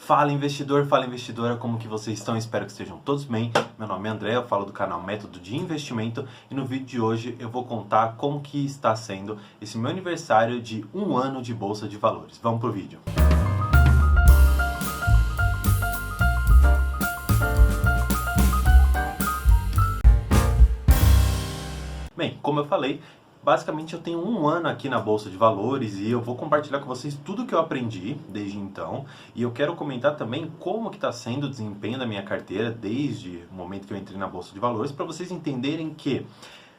Fala investidor, fala investidora, como que vocês estão? Espero que estejam todos bem. Meu nome é André, eu falo do canal Método de Investimento e no vídeo de hoje eu vou contar como que está sendo esse meu aniversário de 1 ano de Bolsa de Valores. Vamos pro vídeo. Bem, como eu falei, basicamente eu tenho 1 ano aqui na Bolsa de Valores e eu vou compartilhar com vocês tudo que eu aprendi desde então. E eu quero comentar também como que está sendo o desempenho da minha carteira desde o momento que eu entrei na Bolsa de Valores, para vocês entenderem que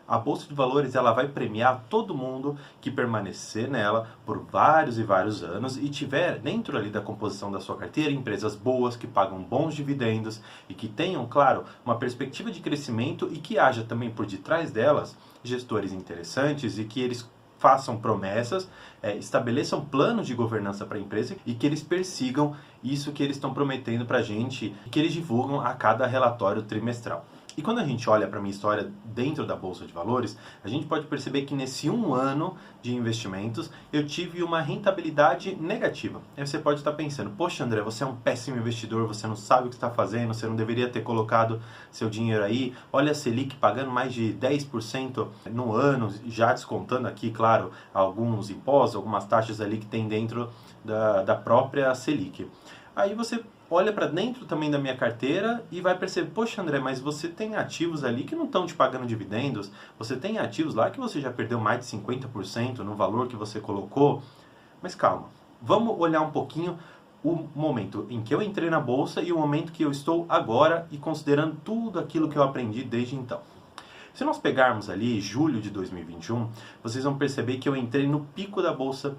a Bolsa de Valores ela vai premiar todo mundo que permanecer nela por vários e vários anos e tiver dentro ali da composição da sua carteira empresas boas, que pagam bons dividendos e que tenham, claro, uma perspectiva de crescimento e que haja também por detrás delas gestores interessantes e que eles façam promessas, estabeleçam planos de governança para a empresa e que eles persigam isso que eles estão prometendo para a gente e que eles divulgam a cada relatório trimestral. E quando a gente olha para a minha história dentro da Bolsa de Valores, a gente pode perceber que nesse 1 ano de investimentos eu tive uma rentabilidade negativa. Aí você pode estar pensando, poxa André, você é um péssimo investidor, você não sabe o que está fazendo, você não deveria ter colocado seu dinheiro aí. Olha a Selic pagando mais de 10% no ano, já descontando aqui, claro, alguns impostos, algumas taxas ali que tem dentro da própria Selic. Aí você olha para dentro também da minha carteira e vai perceber, poxa André, mas você tem ativos ali que não estão te pagando dividendos, você tem ativos lá que você já perdeu mais de 50% no valor que você colocou. Mas calma, vamos olhar um pouquinho o momento em que eu entrei na bolsa e o momento que eu estou agora e considerando tudo aquilo que eu aprendi desde então. Se nós pegarmos ali julho de 2021, vocês vão perceber que eu entrei no pico da bolsa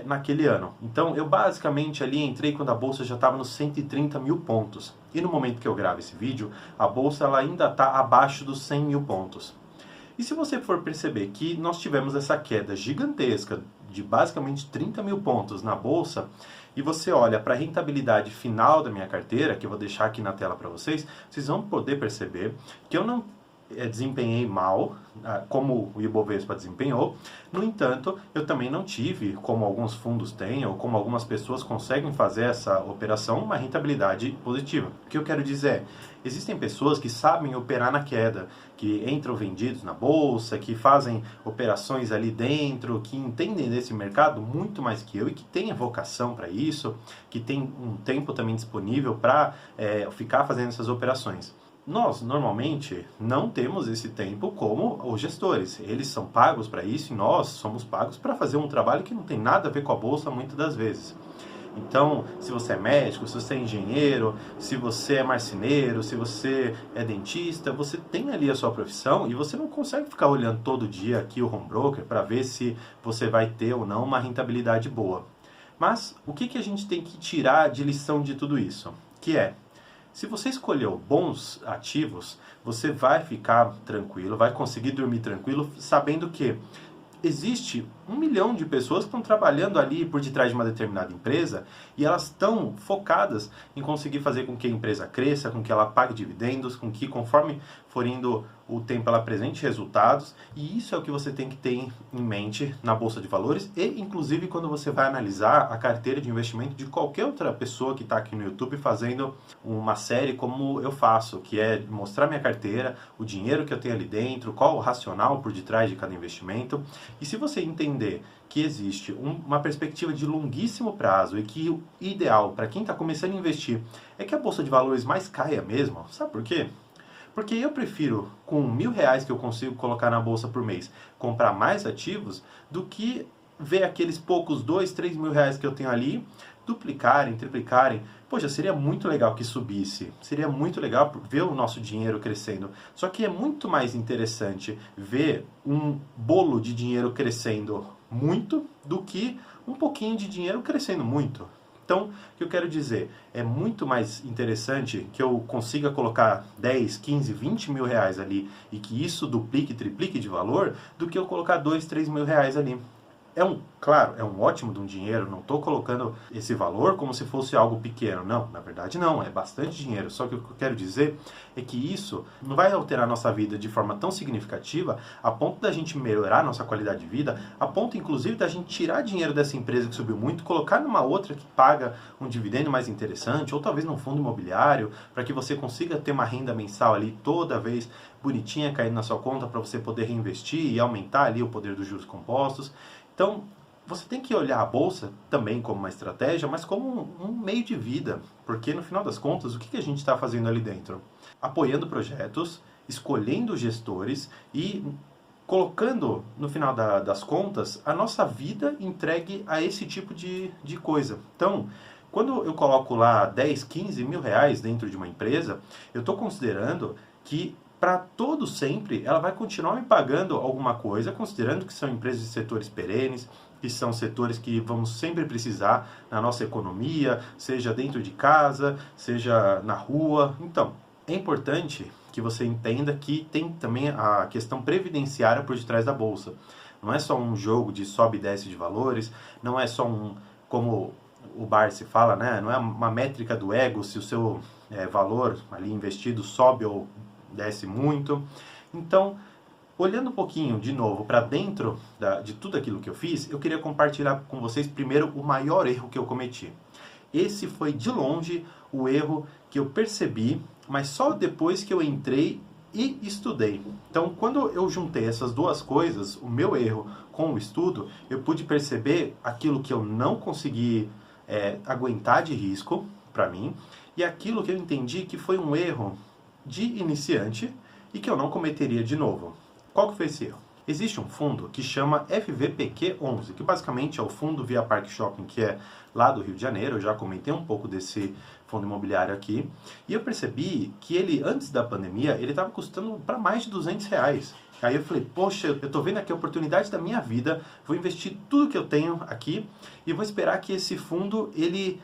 naquele ano. Então eu basicamente ali entrei quando a bolsa já estava nos 130 mil pontos. E no momento que eu gravo esse vídeo, a bolsa ela ainda está abaixo dos 100 mil pontos. E se você for perceber que nós tivemos essa queda gigantesca de basicamente 30 mil pontos na bolsa, e você olha para a rentabilidade final da minha carteira, que eu vou deixar aqui na tela para vocês, vocês vão poder perceber que eu não desempenhei mal, como o Ibovespa desempenhou. No entanto, eu também não tive, como alguns fundos têm, ou como algumas pessoas conseguem fazer essa operação, uma rentabilidade positiva. O que eu quero dizer é, existem pessoas que sabem operar na queda, que entram vendidos na bolsa, que fazem operações ali dentro, que entendem desse mercado muito mais que eu e que têm a vocação para isso, que tem um tempo também disponível para ficar fazendo essas operações. Nós, normalmente, não temos esse tempo como os gestores. Eles são pagos para isso e nós somos pagos para fazer um trabalho que não tem nada a ver com a bolsa muitas das vezes. Então, se você é médico, se você é engenheiro, se você é marceneiro, se você é dentista, você tem ali a sua profissão e você não consegue ficar olhando todo dia aqui o home broker para ver se você vai ter ou não uma rentabilidade boa. Mas o que a gente tem que tirar de lição de tudo isso? Que é, se você escolheu bons ativos, você vai ficar tranquilo, vai conseguir dormir tranquilo, sabendo que existe 1 milhão de pessoas que estão trabalhando ali por detrás de uma determinada empresa e elas estão focadas em conseguir fazer com que a empresa cresça, com que ela pague dividendos, com que conforme for indo o tempo ela apresente resultados, e isso é o que você tem que ter em mente na Bolsa de Valores e inclusive quando você vai analisar a carteira de investimento de qualquer outra pessoa que está aqui no YouTube fazendo uma série como eu faço, que é mostrar minha carteira, o dinheiro que eu tenho ali dentro, qual o racional por detrás de cada investimento. E se você entender que existe uma perspectiva de longuíssimo prazo e que o ideal para quem está começando a investir é que a Bolsa de Valores mais caia mesmo, sabe por quê? Porque eu prefiro, com R$1.000 que eu consigo colocar na bolsa por mês, comprar mais ativos do que ver aqueles poucos R$2, R$3.000 que eu tenho ali duplicarem, triplicarem. Poxa, seria muito legal que subisse, seria muito legal ver o nosso dinheiro crescendo. Só que é muito mais interessante ver um bolo de dinheiro crescendo muito do que um pouquinho de dinheiro crescendo muito. Então, o que eu quero dizer, é muito mais interessante que eu consiga colocar 10, 15, 20 mil reais ali e que isso duplique, triplique de valor, do que eu colocar 2, 3 mil reais ali. Claro, é um ótimo de um dinheiro, não estou colocando esse valor como se fosse algo pequeno. Não, na verdade não, é bastante dinheiro. Só que o que eu quero dizer é que isso não vai alterar a nossa vida de forma tão significativa a ponto da gente melhorar a nossa qualidade de vida, a ponto inclusive da gente tirar dinheiro dessa empresa que subiu muito, colocar numa outra que paga um dividendo mais interessante, ou talvez num fundo imobiliário, para que você consiga ter uma renda mensal ali toda vez bonitinha caindo na sua conta para você poder reinvestir e aumentar ali o poder dos juros compostos. Então, você tem que olhar a bolsa também como uma estratégia, mas como um meio de vida, porque no final das contas, o que a gente está fazendo ali dentro? Apoiando projetos, escolhendo gestores e colocando, no final das contas, a nossa vida entregue a esse tipo de coisa. Então, quando eu coloco lá 10, 15 mil reais dentro de uma empresa, eu estou considerando que para todo sempre ela vai continuar me pagando alguma coisa, considerando que são empresas de setores perenes, que são setores que vamos sempre precisar na nossa economia, seja dentro de casa, seja na rua. Então, é importante que você entenda que tem também a questão previdenciária por detrás da bolsa. Não é só um jogo de sobe e desce de valores, não é só como o Barsi fala, né? Não é uma métrica do ego se o seu valor ali investido sobe ou desce muito. Então, olhando um pouquinho de novo para dentro de tudo aquilo que eu fiz, eu queria compartilhar com vocês primeiro o maior erro que eu cometi. Esse foi de longe o erro que eu percebi, mas só depois que eu entrei e estudei. Então, quando eu juntei essas duas coisas, o meu erro com o estudo, eu pude perceber aquilo que eu não consegui aguentar de risco para mim e aquilo que eu entendi que foi um erro de iniciante e que eu não cometeria de novo. Qual que foi esse erro? Existe um fundo que chama FVPQ11, que basicamente é o fundo Via Parque Shopping, que é lá do Rio de Janeiro. Eu já comentei um pouco desse fundo imobiliário aqui. E eu percebi que ele, antes da pandemia, ele estava custando para mais de R$200. Aí eu falei, poxa, eu estou vendo aqui a oportunidade da minha vida, vou investir tudo que eu tenho aqui e vou esperar que esse fundo ele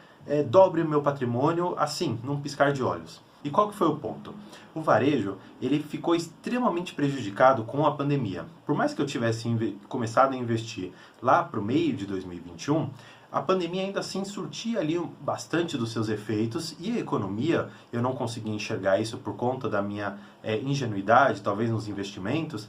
dobre o meu patrimônio assim, num piscar de olhos. E qual que foi o ponto? O varejo, ele ficou extremamente prejudicado com a pandemia. Por mais que eu tivesse começado a investir lá para o meio de 2021, a pandemia ainda assim surtia ali bastante dos seus efeitos e a economia, eu não conseguia enxergar isso por conta da minha ingenuidade, talvez nos investimentos,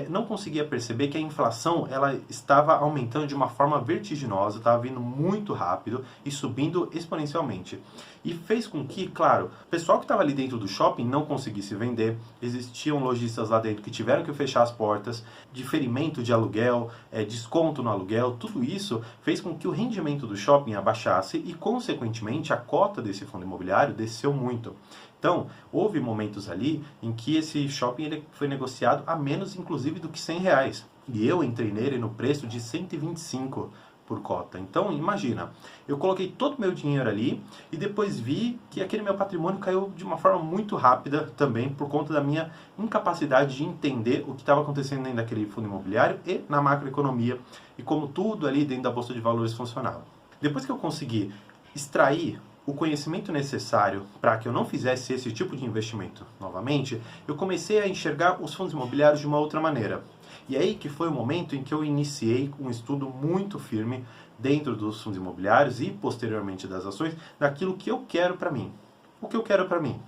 não conseguia perceber que a inflação ela estava aumentando de uma forma vertiginosa, estava vindo muito rápido e subindo exponencialmente. E fez com que, claro, o pessoal que estava ali dentro do shopping não conseguisse vender, existiam lojistas lá dentro que tiveram que fechar as portas, diferimento de aluguel, desconto no aluguel, tudo isso fez com que o rendimento do shopping abaixasse e, consequentemente, a cota desse fundo imobiliário desceu muito. Então, houve momentos ali em que esse shopping ele foi negociado a menos, inclusive, do que R$100. E eu entrei nele no preço de 125 por cota. Então, imagina, eu coloquei todo o meu dinheiro ali e depois vi que aquele meu patrimônio caiu de uma forma muito rápida também por conta da minha incapacidade de entender o que estava acontecendo dentro daquele fundo imobiliário e na macroeconomia e como tudo ali dentro da Bolsa de Valores funcionava. Depois que eu consegui extrair o conhecimento necessário para que eu não fizesse esse tipo de investimento novamente, eu comecei a enxergar os fundos imobiliários de uma outra maneira. E aí que foi o momento em que eu iniciei um estudo muito firme dentro dos fundos imobiliários e posteriormente das ações, daquilo que eu quero para mim. O que eu quero para mim?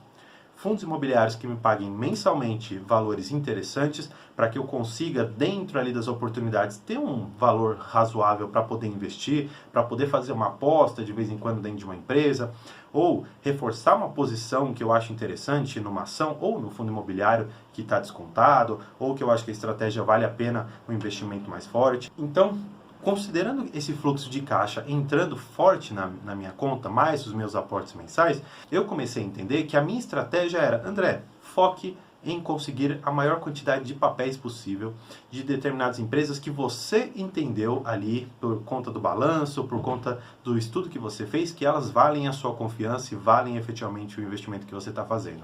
Fundos imobiliários que me paguem mensalmente valores interessantes para que eu consiga, dentro ali das oportunidades, ter um valor razoável para poder investir, para poder fazer uma aposta de vez em quando dentro de uma empresa, ou reforçar uma posição que eu acho interessante numa ação ou no fundo imobiliário que está descontado, ou que eu acho que a estratégia vale a pena um investimento mais forte. Então, considerando esse fluxo de caixa entrando forte na minha conta, mais os meus aportes mensais, eu comecei a entender que a minha estratégia era, André, foque em conseguir a maior quantidade de papéis possível de determinadas empresas que você entendeu ali por conta do balanço, por conta do estudo que você fez, que elas valem a sua confiança e valem efetivamente o investimento que você está fazendo.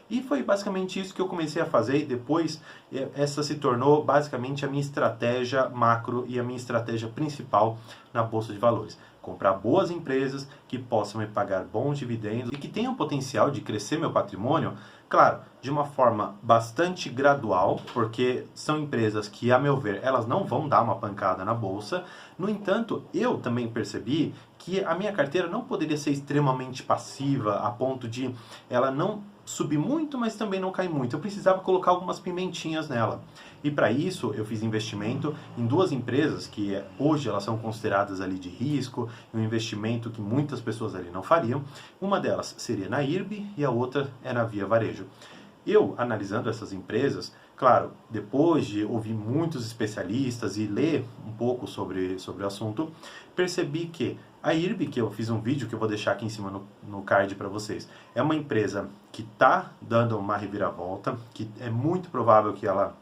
E foi basicamente isso que eu comecei a fazer e depois essa se tornou basicamente a minha estratégia macro e a minha estratégia principal na Bolsa de Valores. comprar boas empresas que possam me pagar bons dividendos e que tenham potencial de crescer meu patrimônio, claro, de uma forma bastante gradual, porque são empresas que, a meu ver, elas não vão dar uma pancada na bolsa. No entanto, eu também percebi que a minha carteira não poderia ser extremamente passiva a ponto de ela não subir muito, mas também não cair muito. Eu precisava colocar algumas pimentinhas nela. E para isso eu fiz investimento em duas empresas que hoje elas são consideradas ali de risco, um investimento que muitas pessoas ali não fariam. Uma delas seria na IRB e a outra é na Via Varejo. Eu, analisando essas empresas, claro, depois de ouvir muitos especialistas e ler um pouco sobre o assunto, percebi que a IRB, que eu fiz um vídeo que eu vou deixar aqui em cima no card para vocês, é uma empresa que está dando uma reviravolta, que é muito provável que ela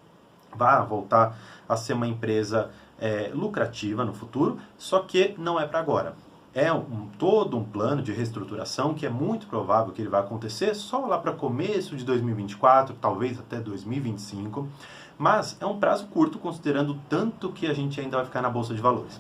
vá voltar a ser uma empresa lucrativa no futuro, só que não é para agora. É todo um plano de reestruturação que é muito provável que ele vai acontecer só lá para começo de 2024, talvez até 2025, mas é um prazo curto considerando o tanto que a gente ainda vai ficar na Bolsa de Valores.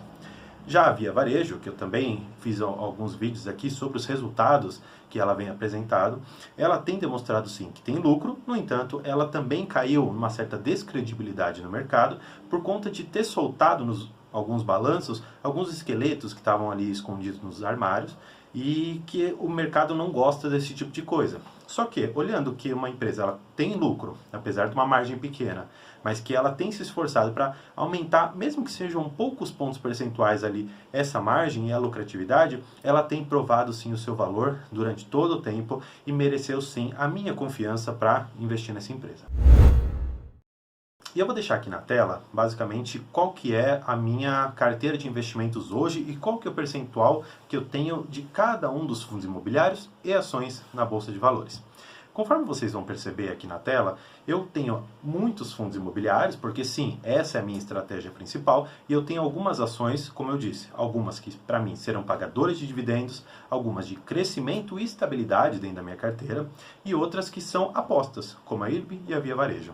Já a Via Varejo, que eu também fiz alguns vídeos aqui sobre os resultados que ela vem apresentado, ela tem demonstrado sim que tem lucro, no entanto, ela também caiu numa certa descredibilidade no mercado por conta de ter soltado nos alguns balanços, alguns esqueletos que estavam ali escondidos nos armários e que o mercado não gosta desse tipo de coisa. Só que, olhando que uma empresa ela tem lucro, apesar de uma margem pequena, mas que ela tem se esforçado para aumentar, mesmo que sejam poucos pontos percentuais ali, essa margem e a lucratividade, ela tem provado sim o seu valor durante todo o tempo e mereceu sim a minha confiança para investir nessa empresa. E eu vou deixar aqui na tela, basicamente, qual que é a minha carteira de investimentos hoje e qual que é o percentual que eu tenho de cada um dos fundos imobiliários e ações na Bolsa de Valores. Conforme vocês vão perceber aqui na tela, eu tenho muitos fundos imobiliários, porque sim, essa é a minha estratégia principal, e eu tenho algumas ações, como eu disse, algumas que para mim serão pagadoras de dividendos, algumas de crescimento e estabilidade dentro da minha carteira, e outras que são apostas, como a IRB e a Via Varejo.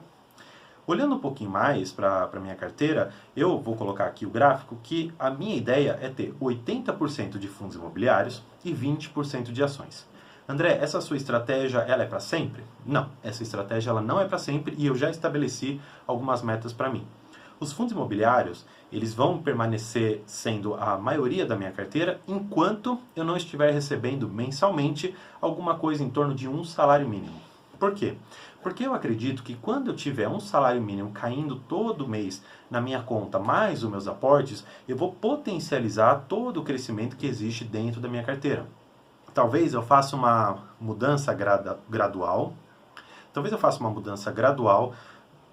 Olhando um pouquinho mais para a minha carteira, eu vou colocar aqui o gráfico que a minha ideia é ter 80% de fundos imobiliários e 20% de ações. André, essa sua estratégia ela é para sempre? Não, essa estratégia ela não é para sempre e eu já estabeleci algumas metas para mim. Os fundos imobiliários, eles vão permanecer sendo a maioria da minha carteira enquanto eu não estiver recebendo mensalmente alguma coisa em torno de um salário mínimo. Por quê? Porque eu acredito que quando eu tiver um salário mínimo caindo todo mês na minha conta, mais os meus aportes, eu vou potencializar todo o crescimento que existe dentro da minha carteira. Talvez eu faça uma mudança gradual. Talvez eu faça uma mudança gradual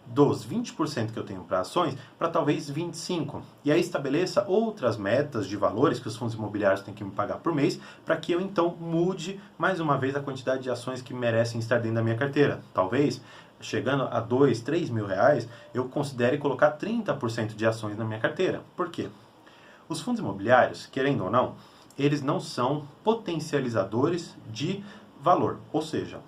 dos 20% que eu tenho para ações para talvez 25%. E aí estabeleça outras metas de valores que os fundos imobiliários têm que me pagar por mês para que eu então mude mais uma vez a quantidade de ações que merecem estar dentro da minha carteira. Talvez, chegando a 2, 3 mil reais, eu considere colocar 30% de ações na minha carteira. Por quê? Os fundos imobiliários, querendo ou não, eles não são potencializadores de valor. Ou seja,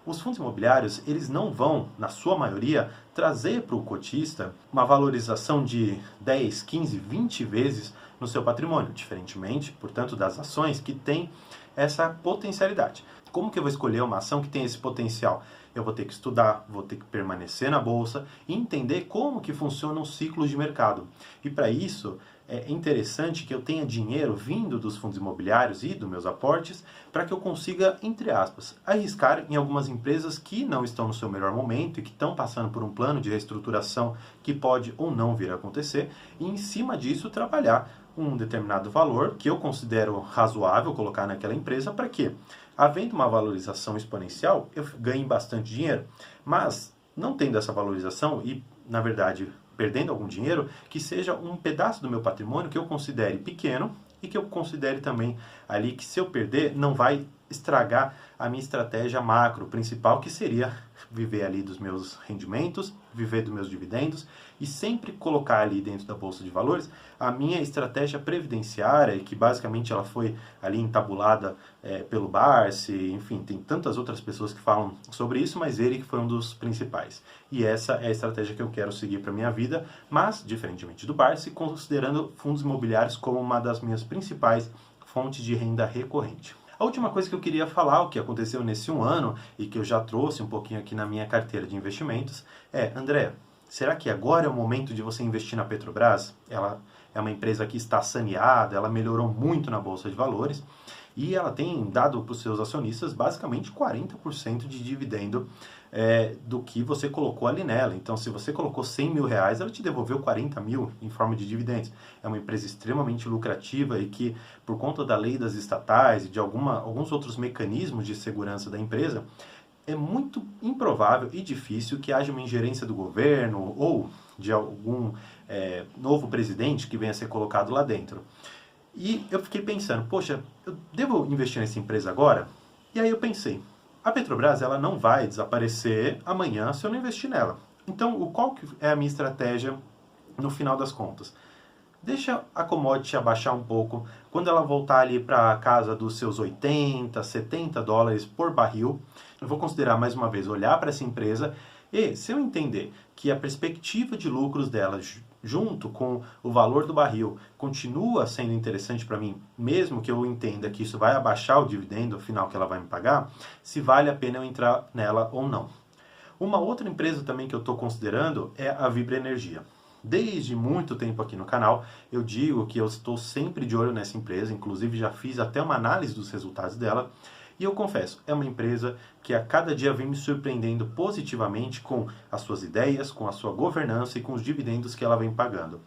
os fundos imobiliários, eles não vão, na sua maioria, trazer para o cotista uma valorização de 10, 15, 20 vezes no seu patrimônio, diferentemente, portanto, das ações que têm essa potencialidade. Como que eu vou escolher uma ação que tem esse potencial? Eu vou ter que estudar, vou ter que permanecer na bolsa e entender como que funcionam os ciclos de mercado. E para isso, é interessante que eu tenha dinheiro vindo dos fundos imobiliários e dos meus aportes para que eu consiga, entre aspas, arriscar em algumas empresas que não estão no seu melhor momento e que estão passando por um plano de reestruturação que pode ou não vir a acontecer e em cima disso trabalhar um determinado valor que eu considero razoável colocar naquela empresa para que, havendo uma valorização exponencial, eu ganhe bastante dinheiro. Mas, não tendo essa valorização e, na verdade, perdendo algum dinheiro, que seja um pedaço do meu patrimônio que eu considere pequeno e que eu considere também ali que se eu perder não vai estragar a minha estratégia macro principal, que seria viver ali dos meus rendimentos, viver dos meus dividendos e sempre colocar ali dentro da Bolsa de Valores a minha estratégia previdenciária, que basicamente ela foi ali entabulada pelo Barsi, enfim, tem tantas outras pessoas que falam sobre isso, mas ele que foi um dos principais. E essa é a estratégia que eu quero seguir para a minha vida, mas, diferentemente do Barsi, considerando fundos imobiliários como uma das minhas principais fonte de renda recorrente. A última coisa que eu queria falar, o que aconteceu nesse um ano e que eu já trouxe um pouquinho aqui na minha carteira de investimentos, André, será que agora é o momento de você investir na Petrobras? Ela é uma empresa que está saneada, ela melhorou muito na Bolsa de Valores e ela tem dado para os seus acionistas basicamente 40% de dividendo do que você colocou ali nela. Então, se você colocou 100 mil reais, ela te devolveu 40 mil em forma de dividendos. É uma empresa extremamente lucrativa e que, por conta da lei das estatais e de alguns outros mecanismos de segurança da empresa, é muito improvável e difícil que haja uma ingerência do governo ou de algum novo presidente que venha a ser colocado lá dentro. E eu fiquei pensando, poxa, eu devo investir nessa empresa agora? E aí eu pensei, a Petrobras ela não vai desaparecer amanhã se eu não investir nela. Então, qual que é a minha estratégia no final das contas? Deixa a commodity abaixar um pouco. Quando ela voltar ali para a casa dos seus 80, 70 dólares por barril, eu vou considerar mais uma vez olhar para essa empresa e se eu entender que a perspectiva de lucros dela junto com o valor do barril continua sendo interessante para mim, mesmo que eu entenda que isso vai abaixar o dividendo final que ela vai me pagar, se vale a pena eu entrar nela ou não. Uma outra empresa também que eu estou considerando é a Vibra Energia. Desde muito tempo aqui no canal, eu digo que eu estou sempre de olho nessa empresa, inclusive já fiz até uma análise dos resultados dela, e eu confesso, é uma empresa que a cada dia vem me surpreendendo positivamente com as suas ideias, com a sua governança e com os dividendos que ela vem pagando.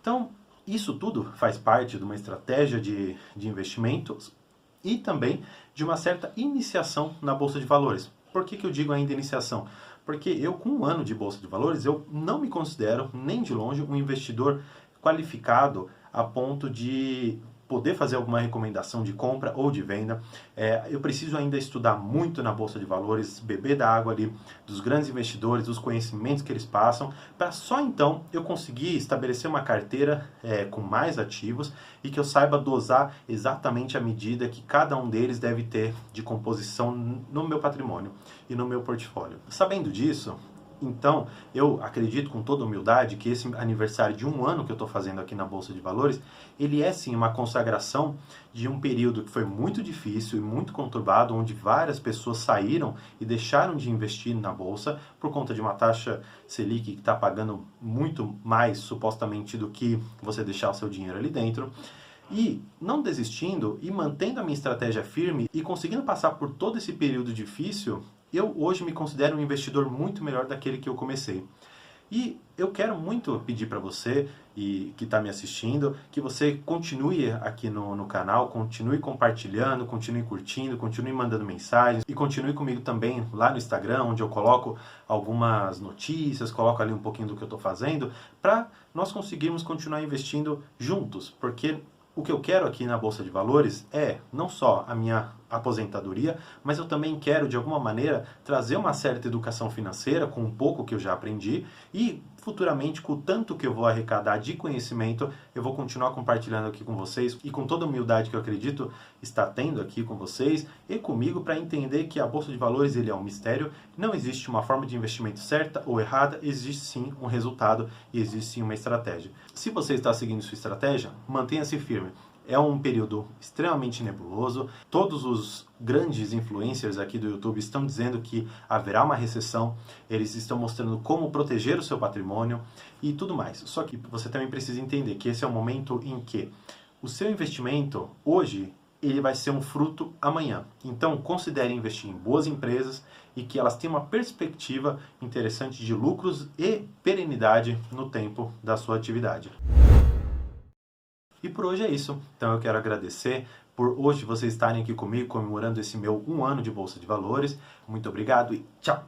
Então, isso tudo faz parte de uma estratégia de investimentos e também de uma certa iniciação na Bolsa de Valores. Por que eu digo ainda iniciação? Porque eu, com um ano de Bolsa de Valores, eu não me considero, nem de longe, um investidor qualificado a ponto de poder fazer alguma recomendação de compra ou de venda. Eu preciso ainda estudar muito na Bolsa de Valores, beber da água ali dos grandes investidores, dos conhecimentos que eles passam, para só então eu conseguir estabelecer uma carteira com mais ativos e que eu saiba dosar exatamente a medida que cada um deles deve ter de composição no meu patrimônio e no meu portfólio. Sabendo disso, então, eu acredito com toda humildade que esse aniversário de um ano que eu estou fazendo aqui na Bolsa de Valores, ele é sim uma consagração de um período que foi muito difícil e muito conturbado, onde várias pessoas saíram e deixaram de investir na Bolsa por conta de uma taxa Selic que está pagando muito mais, supostamente, do que você deixar o seu dinheiro ali dentro. E não desistindo e mantendo a minha estratégia firme e conseguindo passar por todo esse período difícil, eu hoje me considero um investidor muito melhor daquele que eu comecei. E eu quero muito pedir para você que está me assistindo, que você continue aqui no canal, continue compartilhando, continue curtindo, continue mandando mensagens e continue comigo também lá no Instagram, onde eu coloco algumas notícias, coloco ali um pouquinho do que eu estou fazendo, para nós conseguirmos continuar investindo juntos, porque o que eu quero aqui na Bolsa de Valores é não só a minha aposentadoria, mas eu também quero, de alguma maneira, trazer uma certa educação financeira com um pouco que eu já aprendi e, futuramente, com o tanto que eu vou arrecadar de conhecimento, eu vou continuar compartilhando aqui com vocês e com toda a humildade que eu acredito estar tendo aqui com vocês e comigo para entender que a Bolsa de Valores ele é um mistério, não existe uma forma de investimento certa ou errada, existe sim um resultado e existe sim uma estratégia. Se você está seguindo sua estratégia, mantenha-se firme. É um período extremamente nebuloso. Todos os grandes influencers aqui do YouTube estão dizendo que haverá uma recessão. Eles estão mostrando como proteger o seu patrimônio e tudo mais. Só que você também precisa entender que esse é o momento em que o seu investimento hoje ele vai ser um fruto amanhã. Então, considere investir em boas empresas e que elas tenham uma perspectiva interessante de lucros e perenidade no tempo da sua atividade. E por hoje é isso. Então eu quero agradecer por hoje vocês estarem aqui comigo comemorando esse meu um ano de Bolsa de Valores. Muito obrigado e tchau!